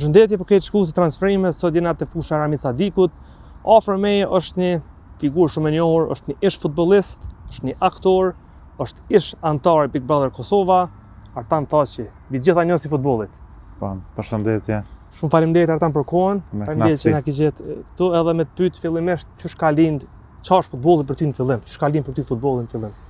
Përshëndetje për këtë shkullës të transferime, sot jena të fusha Rami Sadikut. Afër meje është një figurë shumë e njohur, është një ish futbollist, është një aktor, është ish antar i Big Brother Kosova, Artan Thaçi, mbi gjitha njohësi futbollit. Po, përshëndetje. Shumë faleminderit Artan për kohën. Faleminderit që na ke gjetë këtu edhe me të pyet fillimisht ç'është ka lind, ç'është futbolli për ty në fillim? Ç'është ka lind për ty futbolli në fillim?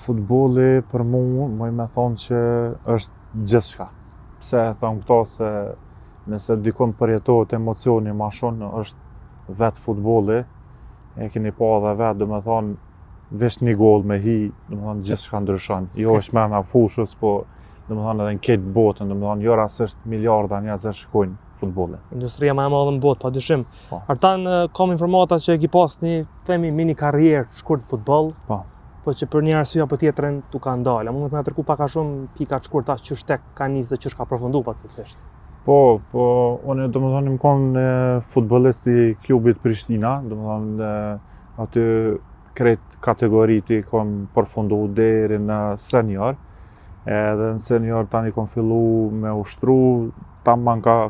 Futbolli për mua, më me thonë që është gjithçka. Pse e them këto se nëse dikon përjetohet emocioni ma shumë, është vetë futbolli, e keni pa edhe vetë, domethënë vesh një gol me hi, domethënë gjithçka ndryshon. Jo është mena fushës, po domethënë edhe në këtë botën, domethënë jo rastisht miliarda njerëz shkojnë futbollin. Industria më e madhe në botë, padyshim. Po. Artan, kam informata që e ki pas një themi mini karrierë shkurt futboll. Po. Po që për një arsye apo tjetrën tu ka ndalë. A mundet me na tërku pak a shumë pika të shkurta ç'është tek ka nisë dhe ç'është ka përfunduar fatkeqësisht? Po, unë domethënë më kon futbollist i klubit Prishtina, domethënë aty krejt kategoritë i kom përfunduar deri në senior. Edhe në senior tani kom fillu me ushtru, tamam ka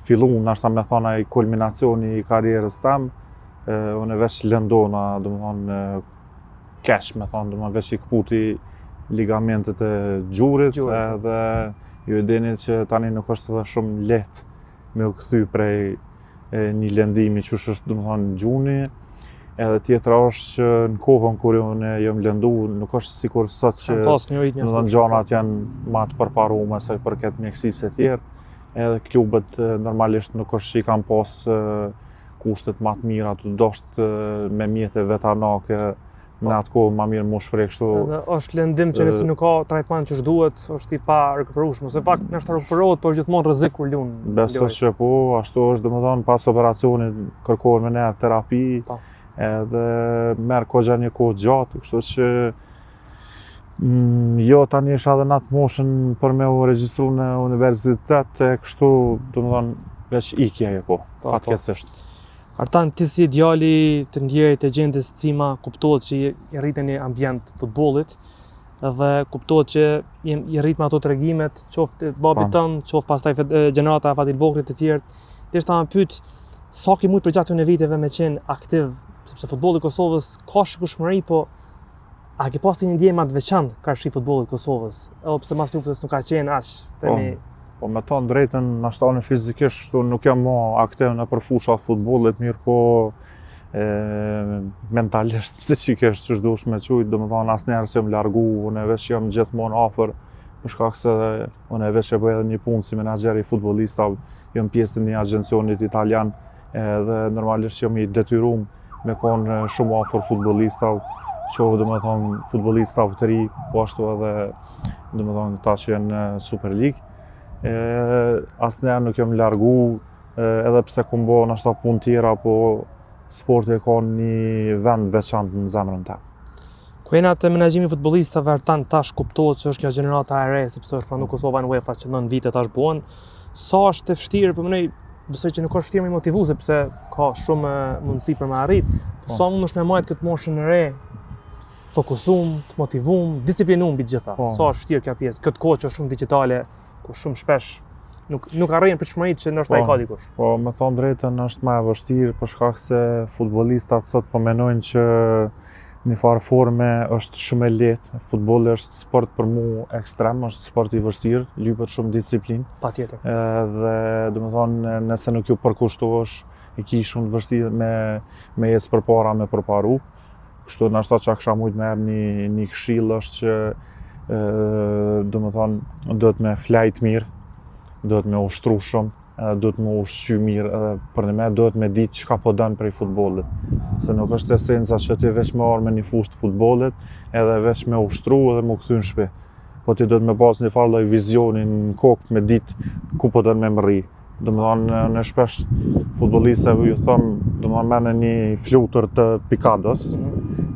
fillu nashta me thonë ai kulminacioni i karrierës tam. Unë veç lëndona, domethënë kesh me thonë, domethënë veç i kputi ligamentet e gjurit, edhe ju e dini që tani nuk është edhe shumë lehtë me u kthy prej një lëndimi që është domethënë gjuni. Edhe tjetra është që në kohën kur unë jam lëndu, nuk është sikur sot që domethënë gjanat janë më të përparuara sa i përket mjekësisë e tjerë. Edhe klubet normalisht nuk është që i kanë pas kushtet më të mira, të dosht me mjete vetanake. Në atë kohë më mirë më shpreh kështu. Edhe është lëndim që nëse nuk ka trajtman që duhet, është i pa rikuperueshëm. Ose fakt nështë rikuperohet, por është gjithmonë rrezik kur lun. Besoj që po, ashtu është domethënë pas operacionit kërkohet me ne terapi, edhe merr goxha një kohë gjatë, kështu që jo tani është edhe në atë moshën për me u regjistru në universitet, kështu domethënë veç ikja ajo po, fatkeqësisht. Artan, ti si djali të ndjerit e gjendës cima, kuptohet që i rritën një ambient futbollit, edhe kuptohet që i rrit me ato tregimet, qoftë babit tënë, qoftë pastaj gjenerata Fatil Vogrit të tjerë. Thjesht ta më pyet, sa ki mujt për gjatë këtyre viteve me qenë aktiv, sepse futbolli i Kosovës ka shikueshmëri, po a ke pas një ndjenjë më të veçantë karshi futbollit të Kosovës? Edhe pse mas luftës nuk ka qenë aq, themi. Po me thonë drejtën, nashtanë fizikisht, shtu nuk jam më aktiv në përfushat futbollit, mirë po mentalisht, psikisht që shdush me qujtë, do më thonë asnjëherë që jam largu, unë veç që jam gjithmonë afër, për shkak se unë veç që bëj edhe një punë si menaxher i futbollistave, jam pjesë një agjencionit italian, edhe normalisht që jam i detyruar me konë shumë afër futbollistave, qoftë do më thonë futbollistave të ri, po ashtu edhe do më thonë ta që janë në Super League. Asnjëherë nuk jam largu, edhe pse kum bo nashta punë tjera, po sporti ka një vend veçantë në zemrën tim. Ku jena te menaxhimi i futbollistave, Artan, tash kuptohet që është kjo gjenerata e re, sepse është pranduar Kosova në UEFA që 9 vite tash buan. Sa është e vështirë, po mënej, besoj që nuk është vështirë me motivu, sepse ka shumë mundësi për me arrit. Po sa mundesh me majt këtë moshën e re, fokusum, të motivum, disiplinum mbi gjitha. Sa është vështirë kjo pjesë, këtë kohë që është shumë digjitale, ku shumë shpesh nuk arrin pritshmëritë që ndoshta i ka dikush. Po, me thonë drejtën është më e vështirë për shkak se futbollistat sot po mendojnë që në farë forme është shumë e lehtë. Futbolli është sport për mua ekstrem, është sport i vështirë, lypet shumë disiplinë. Patjetër. Edhe domethënë nëse nuk ju përkushtohesh, e ki shumë vështirë me ecë përpara me përparu. Kështu ndoshta çka kisha mujt me një këshill është që domethënë duhet me flajt mirë, duhet me ushtru shumë, duhet me ushqy mirë, edhe për ne duhet me ditë çka po don prej futbollit. Se nuk është esenca që ti veç me marrë me një fushë të futbollit, edhe veç me ushtru edhe me u kthy në shtëpi. Po ti duhet me pas një farë lloj vizioni në kokë me ditë ku po don me mrri. Domethënë në shpesh futbollistëve ju them, domethënë merrni një flutër të pikados,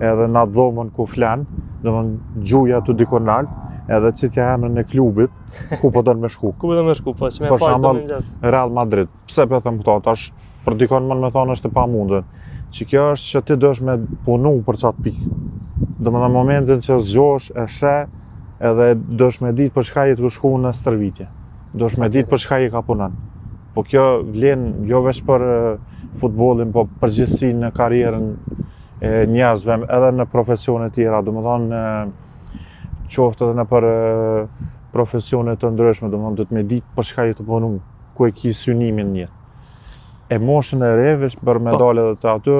edhe në atë dhomën ku flan, domethënë gjuja tu dikon lart, edhe citja emrin e klubit, ku po don me shku. Ku po don me shku, po që me pas do më ngjas. Real Madrid. Pse po them këto? Tash për dikon më thonë është e pamundur. Që kjo është që ti dosh me punu për çat pikë. Domethënë në momentin që zgjohesh e sheh, edhe dosh me ditë për çka je të shku në stërvitje. Dosh me ditë për çka je ka punon. Po kjo vlen jo vetëm për futbollin, po përgjithësi në karrierën e njerëzve edhe në profesione tjera, domethënë qoftë edhe në për profesione të ndryshme, domethënë duhet me ditë për çka je të punu, ku e ki synimin në jetë. E moshën e re veç për me dalë edhe të aty,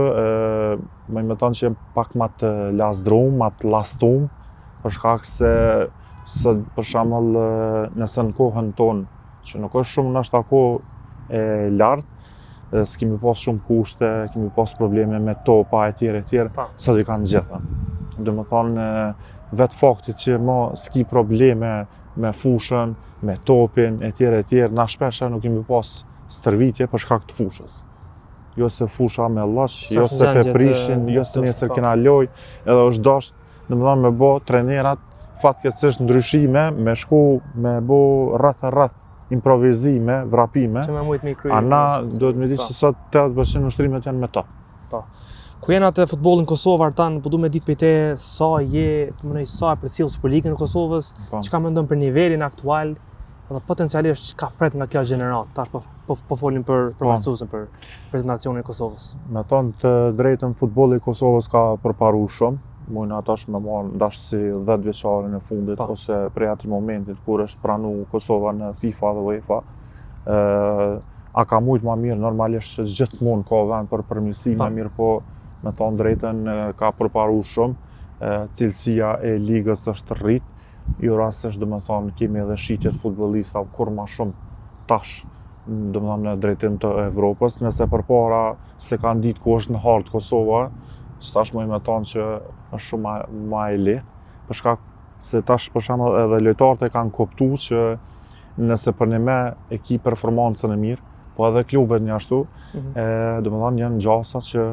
më thonë që jem pak më të lasdrum, më të lastum, për shkak se për shembull nëse në kohën tonë, që nuk është shumë nështë kohë e lartë, s'kemi pas shumë kushte, kemi pas probleme me topa e tjera, sot i kanë gjitha. Domethënë vetë fakti që s'ki probleme me fushën, me topin e tjera, na shpesh nuk kemi pas stërvitje për shkak të fushës. Jo se fusha me llash, jo se pe prishin, jo se nesër kena loj, edhe është dasht, domethënë me bë trenerat fatkeqësisht ndryshime, me shku me bë rreth improvizime, vrapime. Na duhet me ditë që sot 80% ushtrimet janë me to. Ku jena të futbollin Kosovë Artan, po du me ditë pejte sa e përcjell Superligën e Kosovës, çka mendon për nivelin aktual, dhe potencialisht çka pret nga kjo gjenerat. Tash po folim për përfaqësuesin për prezentacionin e Kosovës. Me thonë të drejtën, futbolli i Kosovës ka përparu shumë. Mujnë atash me marrë ndashësi 10 vjeçarin e fundit, ose prej atij momentit kur është pranu Kosova në FIFA dhe UEFA. A ka mujt ma mirë, normalisht që gjithmonë ka vend për përmirësim ma mirë, po me thonë drejtën ka përparu shumë, cilësia e ligës është rrit, jo rastisht domethënë kemi edhe shitjet futbollista kur ma shumë tash, domethënë në drejtim të Evropës, nëse përpara se kanë ditë ku është në hartë Kosova, tash më thonë që është shumë ma e lehtë, për shkak se tash për shembull edhe lojtarët e kanë kuptuar që nëse për me e ki performancën e mirë, po edhe klubet një ashtu, domethënë janë gjasa që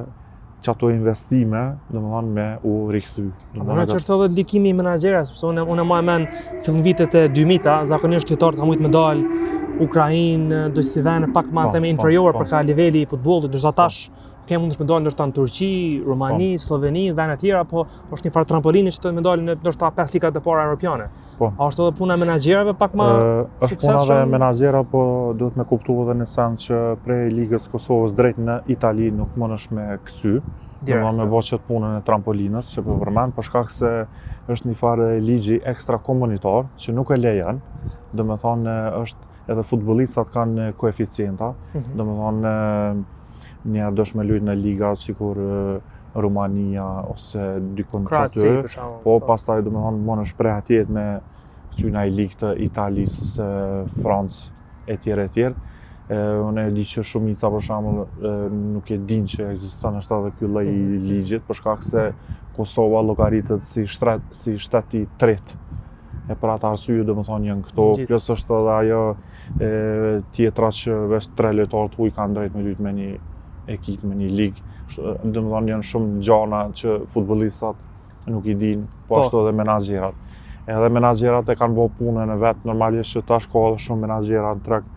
ato investime, domethënë me u rikthy. Në çertë edhe ndikimi i menaxherëve, sepse unë më mend fillim vitet e 2000-ta, zakonisht lojtarët kanë mujt me dal Ukrainë, do si vende pak më të inferior për ka niveli i futbollit, ndërsa tash kemi mundësh me dalë ndoshta në Turqi, Rumani, Sloveni, vende të tjera, po është një farë trampolini që të me dalë në ndoshta 5 ligat e para europiane. A është edhe puna e menaxherëve pak më është puna e menaxherëve, po duhet me kuptu edhe në sens që prej ligës Kosovës drejt në Itali nuk mundesh me kthy. Domethënë me bëj punën e trampolinës që po përmend, për shkak se është një farë ligji ekstrakomunitar që nuk e lejon. Domethënë është edhe futbollistat kanë koeficienta, domethënë njerë dosh me lujt në liga sikur Rumania ose dikon aty, po pastaj domethënë mundesh prej atje me syna i ligë të Italisë ose Francë e tjerë. Unë e di që shumica për shembull nuk e din që ekziston është edhe ky lloj i ligjit, për shkak se Kosova llogaritet si shtet i tretë. E për atë arsye domethënë janë këto, plus është edhe ajo tjetra që vetë 3 lojtarë të huaj kanë drejt me lujt me një ekip, me një ligë. Domethënë janë shumë gjana që futbollistat nuk i dinë, po ashtu edhe menaxherat. Edhe menaxherat e kanë bërë punën e vet, normalisht që tash ka edhe shumë menaxhera në treg,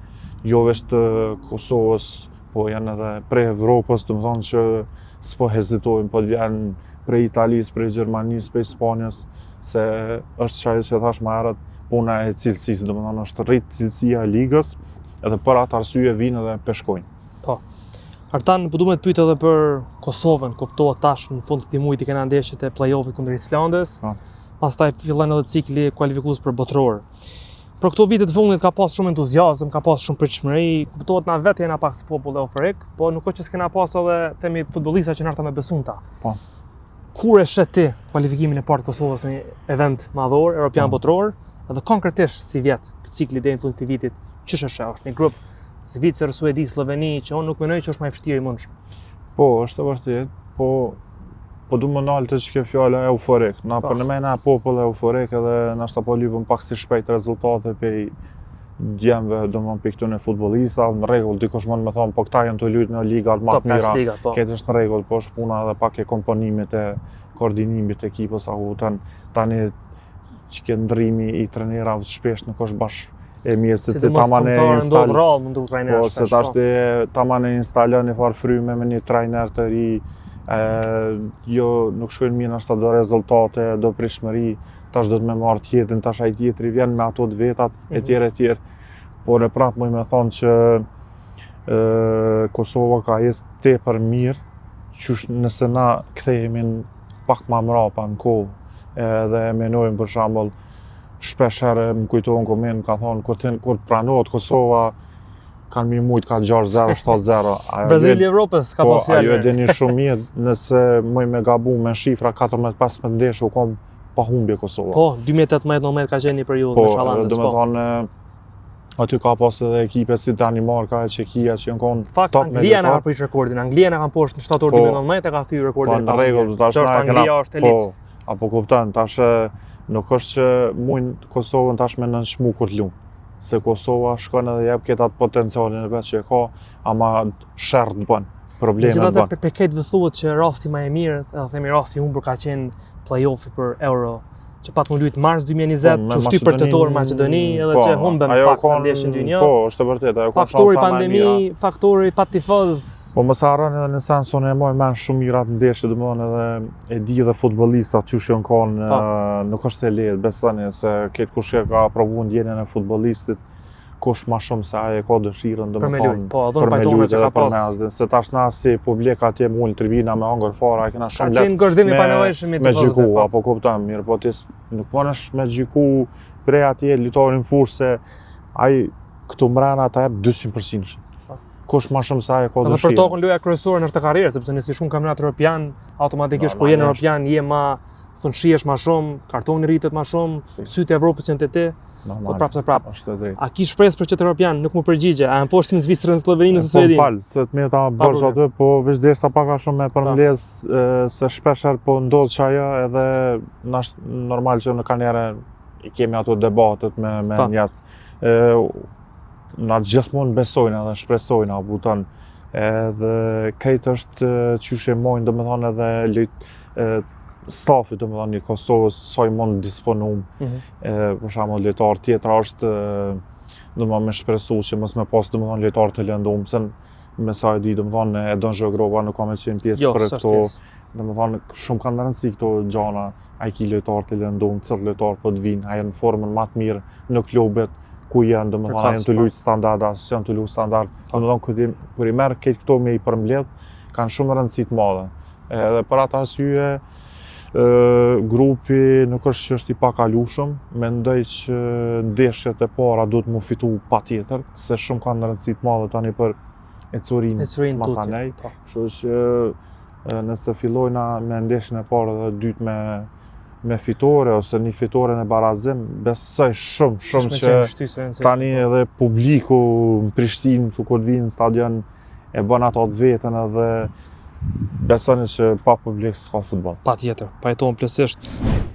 jo vetëm të Kosovës, po janë edhe prej Evropës, domethënë që s'po hezitojnë, po vjen prej Italisë, prej Gjermanisë, prej Spanjës, se është çaj që thash më herët, puna e cilësisë, domethënë është rrit cilësia e ligës, edhe për atë arsye vinë edhe peshkojnë. Po. Artan, po du me të pyet edhe për Kosovën, kuptohet tash në fund të këtij muaji kena ndeshjet e play-offit kundër Islandës. Pastaj fillon edhe cikli kualifikues për botëror. Për këto vite të fundit ka pas shumë entuziazëm, ka pas shumë pritshmëri, kuptohet na vetë jena pak si popull euforik, po nuk është që s'kena pas edhe themi futbollista që na ata me besunta. Po. Kur e shet ti kualifikimin e parë të Kosovës në një event madhor europian botëror, edhe konkretisht si vjet, cikli deri në fund të vitit, ç'është është një grup Zvicër, Suedi, Sloveni, që unë nuk menoj që është më e vështirë i mundshëm. Po, është e vërtet, po du më nalë të që ke fjalla euforik. Na për në mena popull euforik edhe nashta po lypëm pak si shpejt rezultate pe djemve, do më për këtu në futbolista, në regull, dikush mund me thonë, po këta janë të lujt në ligat më të mira, këtë është në regull, po është puna edhe pak e komponimit e koordinimit e ekipës, tani që ke ndrimi i trenerave shpesh nuk është bashkë e mjestit të taman e instalon një farë fryme me një trajner të ri, jo nuk shkojnë mirë ashta do rezultate, do prishmëri, tash do të me marrë tjetrin, tash ai tjetri vjen me ato të vetat, e tjerë. Po në prapë më me thonë që Kosova ka ecë tepër mirë, qysh nëse na kthehemi pak më mrapa në kohë, edhe menojmë për shembull shpesh herë më kujtohen koment ka thonë kur pranohet Kosova kanë mirë mujt ka 6-0, 7-0. Brazili i Evropës ka pas fjalë. Ajo e dini shumë mirë nëse më me gabu me shifra 14-15 ndeshje u kom pa humbje Kosova. Po, 2018-19 ka qenë një periudhë me Shallandës. Po, domethënë aty ka pas edhe ekipe si Danimarka, Çekia që janë kon top me. Anglia na ka prish rekordin. Anglia na kanë poshtë në shtator 2019 e ka thyer rekordin. Po, në rregull, tash Anglia është elitë. Po, apo kupton, tash nuk është që mund Kosovën tash me nënshmu kur të lumë. Se Kosova shkon edhe jep këtë atë potencialin e vet që e ka, ama sherr të bën, probleme të bën. Megjithatë për këtë thuhet që rasti më i mirë, edhe themi rasti i humbur ka qenë play-offi për Euro, që pat më luajt mars 2020, që shty për tetor Maqedoni edhe që humbem fakt në ndeshjen 2-1. Po, është vërtet, ajo ka faktori pandemi, faktori pa tifoz. Po mos harroni edhe në sensun e moj men shumë mirat ndeshje, domethënë edhe e di edhe futbollistat çu janë kanë, nuk është e lehtë, besoni se këtë kush e ka provuar ndjenjen e futbollistit, kush më shumë se ai e ka dëshirën domethënë. Po, do të pajtohet që ka pas. Se tash na si publik atje me ul tribina me hangër fara, kena shumë lehtë. Ka qenë gëzhdimi pa nevojshëm me tifozët. Me gjyku, apo kupton mirë, po ti nuk mundesh me gjyku prej atje litorin fushë se ai këtu mbrana ta jep 200%. Kush më shumë se ai ka dëshirë. Edhe për tokën loja kryesore në këtë karrierë, sepse nëse shumë kampionat evropian, automatikisht kur je në evropian je më thon shihesh më shumë, kartoni rritet më shumë, sytë e Evropës janë te ti. Po prapë. Është drejt. A ki shpresë për qytet evropian? Nuk më përgjigje. A janë poshtë Zvicrën, Sloveninë ose Suedinë? Po fal, se të meta bësh aty, po veç desta pak a shumë me përmbledh se shpesh herë po ndodh që ajo edhe normal që në kanere i kemi ato debatet me njerëz. Na gjithmonë besojnë edhe shpresojnë abuton. Edhe këtë është çyshe mojnë domethënë edhe stafi domethënë i Kosovës sa i mund disponum. Për shembull lojtar tjetër është domethënë me shpresu që mos me pas domethënë lojtar të lëndum, se me sa e di domethënë e don Zhogrova nuk ka më qenë pjesë për këto. Domethënë shumë kanë rëndësi këto gjëra, ai ki lojtar të lëndum, çdo lojtar po të vinë, ai në formën më të mirë në klubet ku janë domethënë janë të luajtë standarda, janë të luajtë standard. Domethënë kur i merr këto me i përmbledh kanë shumë rëndësi të madhe. Edhe për atë arsye grupi nuk është që është i pakalueshëm, mendoj që ndeshjet e para duhet mu fitu patjetër, se shumë kanë rëndësi të madhe tani për Ecurin Masanej. Kështu që nëse fillojna me ndeshjen e parë dhe dytë me fitore ose një fitore në barazim, besoj shumë që tani edhe publiku në Prishtinë kur vinë në stadion e bën ato të vetën edhe besoni që pa publik s'ka futboll. Patjetër, pajtohem plotësisht.